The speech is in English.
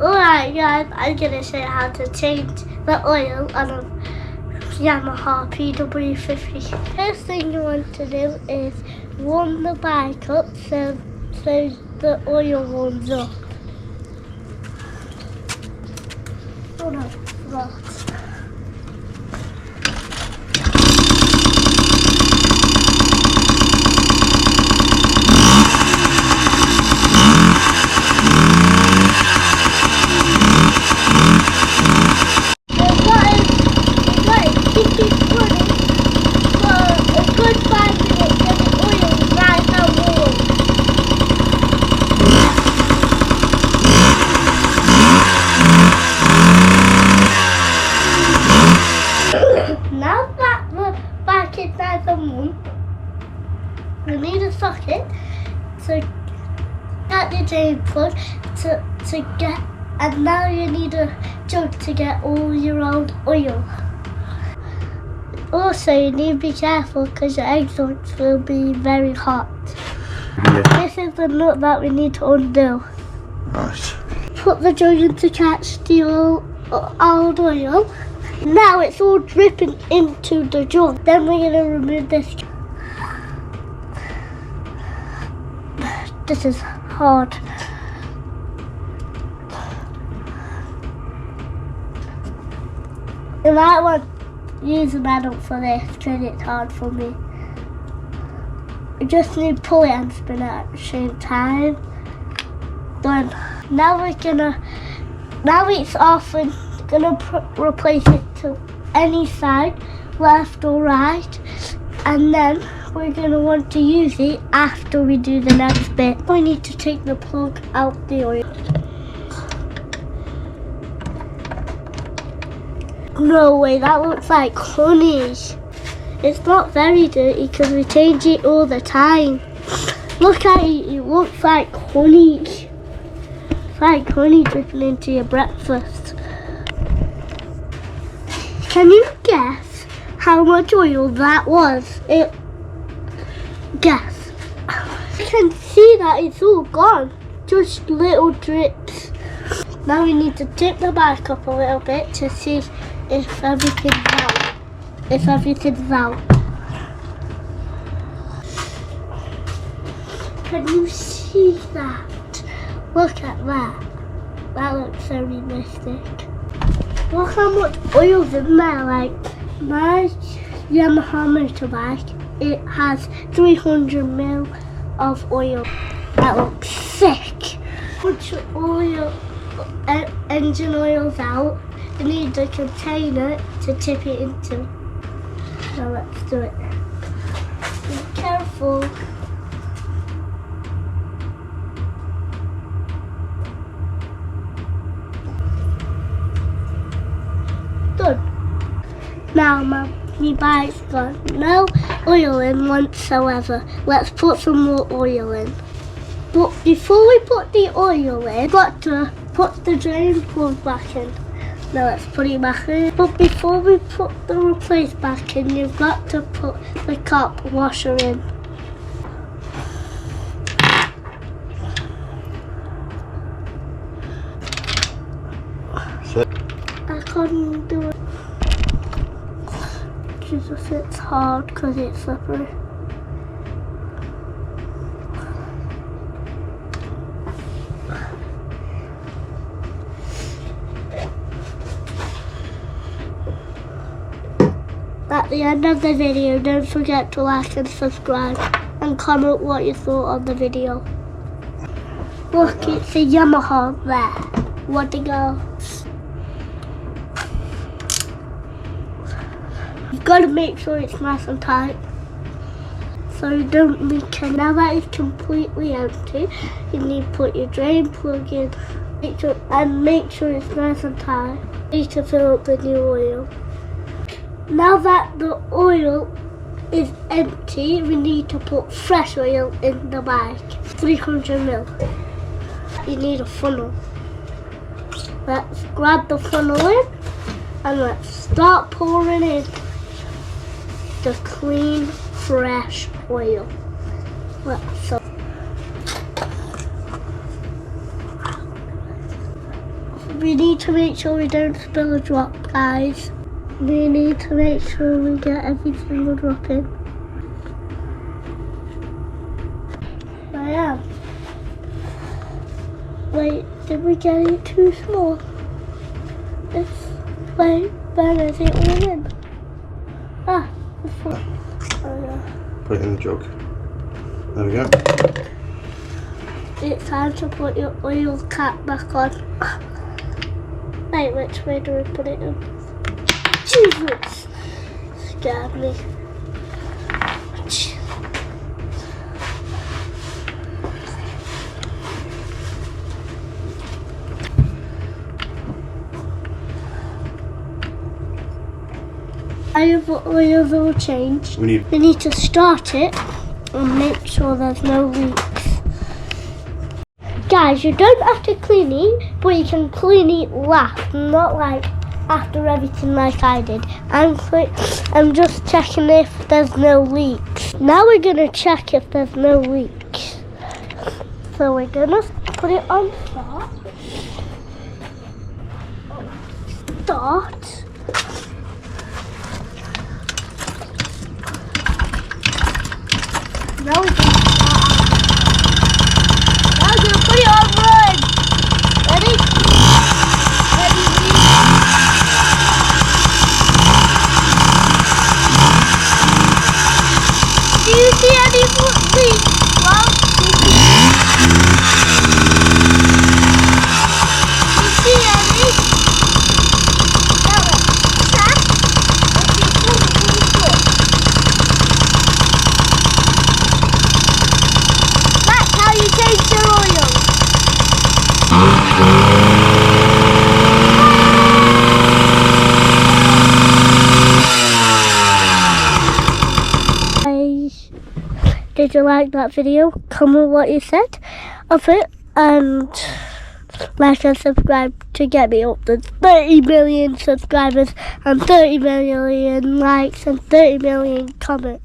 Alright guys, I'm going to show you how to change the oil on a Yamaha PW50. First thing you want to do is warm the bike up so the oil warms up. Oh no, right. Now that the bike is nice and warm, we need a socket to get the drain plug to get, and now you need a jug to get all your old oil. Also, you need to be careful because your exhaust will be very hot. Yeah. This is the nut that we need to undo. Right. Put the jug in to catch the old oil. Now it's all dripping into the jug. Then we're going to remove this. This is hard. You might want to use an adult for this because it's hard for me. You just need to pull it and spin it at the same time. Done. Now it's off and gonna replace it to any side, left or right, and then we're gonna want to use it after we do the next bit. We need to take the plug out the oil. No way, that looks like honey. It's not very dirty because we change it all the time. Look at it, it looks like honey. It's like honey dripping into your breakfast. Can you guess how much oil that was? Guess. You can see that it's all gone. Just little drips. Now we need to tip the bike up a little bit to see if everything's out. Can you see that? Look at that. That looks so realistic. Look how much oil's in there. Like my Yamaha motorbike, it has 300 ml of oil. That looks sick. Once your oil, engine oil's out, you need a container to tip it into. Now let's do it. Be careful. Now my bike's gone. No oil in whatsoever. Let's put some more oil in. But before we put the oil in, we've got to put the drain plug back in. Now let's put it back in. But before we put the replace back in, you've got to put the cap washer in. I couldn't do it. Jesus, it's hard because it's slippery. At the end of the video, don't forget to like and subscribe and comment what you thought of the video. Look, it's a Yamaha there. What to go? You've got to make sure it's nice and tight so you don't leak it. Now that it's completely empty, you need to put your drain plug in make sure it's nice and tight. You need to fill up the new oil. Now that the oil is empty, we need to put fresh oil in the bike, 300 ml. You need a funnel. Let's grab the funnel in and let's start pouring in the clean, fresh oil. we need to make sure we don't spill a drop, guys. We need to make sure we get every single drop in. I am. Wait, did we get it too small? Wait, where is it all in? Ah, oh, yeah. Put it in the jug. There we go. It's time to put your oil cap back on. Wait, which way do we put it in? Jesus! Scared me. The oil's all changed. We need to start it and make sure there's no leaks. Guys, you don't have to clean it, but you can clean it last, not like after everything like I did. I'm just checking if there's no leaks. Now we're gonna check if there's no leaks. So we're gonna put it on start. Start. Now we're gonna put it on run. Ready? Ready? Do you see any leaks? Well, do you see any? Now let's check. That's how you change your oil. Did you like that video? Comment what you said of it and like and subscribe to get me up to 30 million subscribers and 30 million likes and 30 million comments.